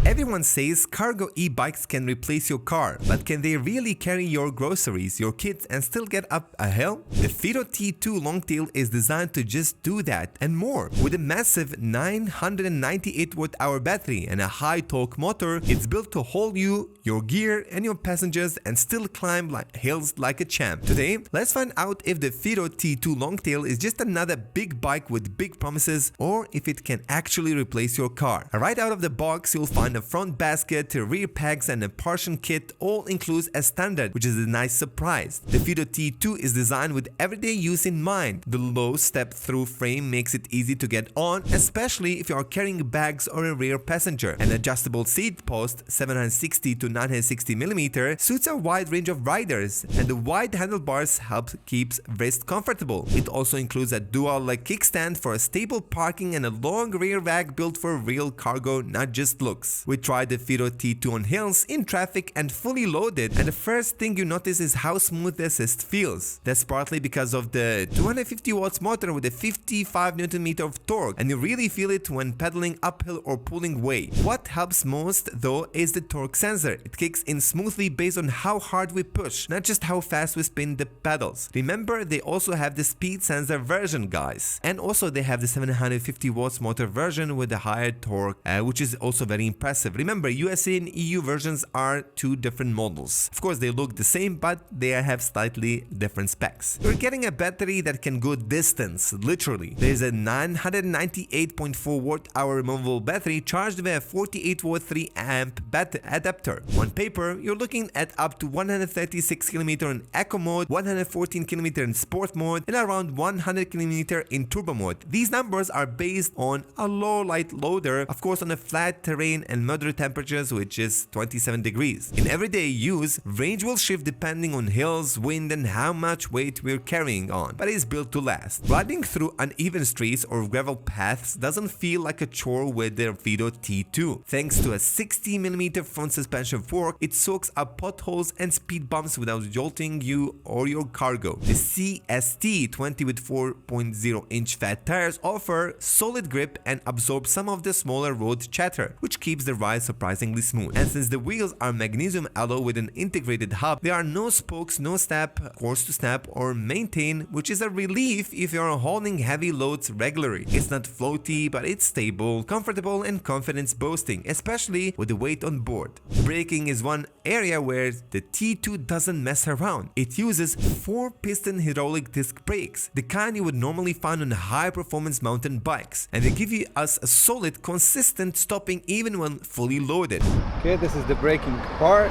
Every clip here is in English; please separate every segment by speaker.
Speaker 1: Everyone says cargo e-bikes can replace your car, but can they really carry your groceries, your kids, and still get up a hill? The Fiido T2 Longtail is designed to just do that and more. With a massive 998 watt-hour battery and a high-torque motor, it's built to hold you, your gear, and your passengers and still climb hills like a champ. Today, let's find out if the Fiido T2 Longtail is just another big bike with big promises, or if it can actually replace your car. Right out of the box, you'll find a front basket, rear pegs, and a partition kit, all includes as standard, which is a nice surprise. The Fiido T2 is designed with everyday use in mind. The low step-through frame makes it easy to get on, especially if you are carrying bags or a rear passenger. An adjustable seat post, 760 to 960 mm, suits a wide range of riders, and the wide handlebars help keep wrist comfortable. It also includes a dual leg kickstand for a stable parking and a long rear rack built for real cargo, not just looks. We tried the Fiido T2 on hills, in traffic, and fully loaded, and the first thing you notice is how smooth the assist feels. That's partly because of the 250 watts motor with a 55 Nm of torque, and you really feel it when pedaling uphill or pulling away. What helps most though is the torque sensor. It kicks in smoothly based on how hard we push, not just how fast we spin the pedals. Remember, they also have the speed sensor version, guys, and also they have the 750 watts motor version with a higher torque, which is also very impressive. Remember, USA and EU versions are two different models. Of course, they look the same, but they have slightly different specs. You're getting a battery that can go distance, literally. There's a 998.4 watt-hour removable battery charged with a 48 watt 3 amp adapter. On paper, you're looking at up to 136 km in eco mode, 114 km in sport mode, and around 100 km in turbo mode. These numbers are based on a low light loader, of course on a flat terrain and moderate temperatures, which is 27 degrees. In everyday use, range will shift depending on hills, wind, and how much weight we're carrying on, but it's built to last. Riding through uneven streets or gravel paths doesn't feel like a chore with the Fiido T2. Thanks to a 60 mm front suspension fork, it soaks up potholes and speed bumps without jolting you or your cargo. The CST20 with 4.0-inch fat tires offer solid grip and absorb some of the smaller road chatter, which keeps the ride surprisingly smooth. And since the wheels are magnesium alloy with an integrated hub, there are no spokes, no snap, course to snap or maintain, which is a relief if you are hauling heavy loads regularly. It's not floaty, but it's stable, comfortable, and confidence boosting, especially with the weight on board. Braking is one area where the T2 doesn't mess around. It uses 4-piston hydraulic disc brakes, the kind you would normally find on high-performance mountain bikes, and they give us a solid, consistent stopping even when fully loaded.
Speaker 2: Okay, this is the braking part.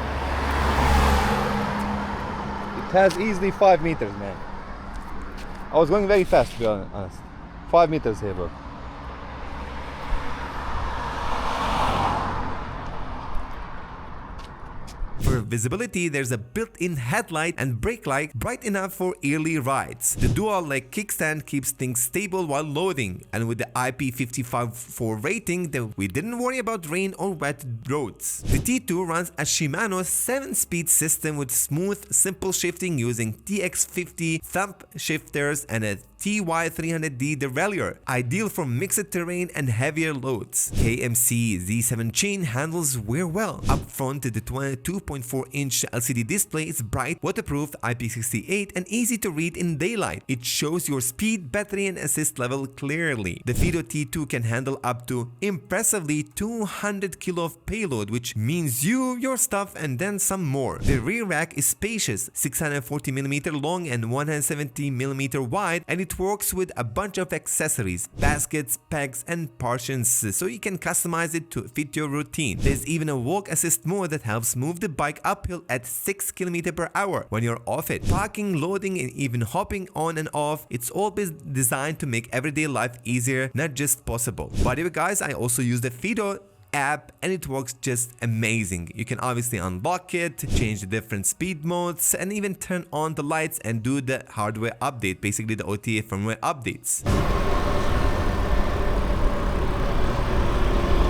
Speaker 2: It has easily 5 meters, man. I was going very fast, to be honest. 5 meters here, bro.
Speaker 1: For visibility, there's a built-in headlight and brake light bright enough for early rides. The dual-leg kickstand keeps things stable while loading, and with the IP55 rating, we didn't worry about rain or wet roads. The T2 runs a Shimano 7-speed system with smooth, simple shifting using TX50 thumb shifters and a TY300D derailleur, ideal for mixed terrain and heavier loads. KMC Z7 chain handles wear well. Up front, the 2.4-inch LCD display is bright, waterproof, IP68, and easy to read in daylight. It shows your speed, battery, and assist level clearly. The Fiido T2 can handle up to impressively 200 kg of payload, which means you, your stuff, and then some more. The rear rack is spacious, 640 mm long and 170 mm wide, and it works with a bunch of accessories, baskets, pegs, and partitions, so you can customize it to fit your routine. There's even a walk assist mode that helps move the bike uphill at 6 km/h when you're off it. Parking, loading, and even hopping on and off, it's all designed to make everyday life easier, not just possible. By the way, guys, I also use the Fiido app and it works just amazing. You can obviously unlock it, change the different speed modes, and even turn on the lights and do the hardware update, basically the OTA firmware updates.